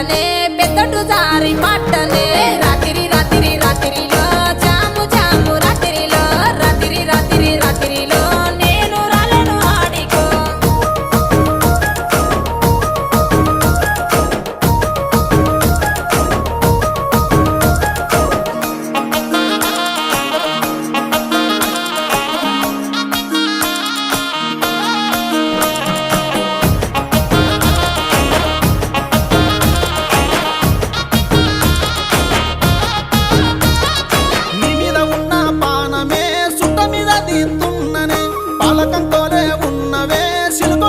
పట్టనే పెద్దటు జారి పట్టనే రాత్రి రాత్రి రాత్రిలో జాము జాము రాత్రిలో రాత్రి రాత్రి రాత్రిలో నేను రాలేను ఆడికో నీ మీద ఉన్న పానమే సుట్ట మీద తీస్తున్ననే పాలకంతోనే ఉన్నవే సిలుక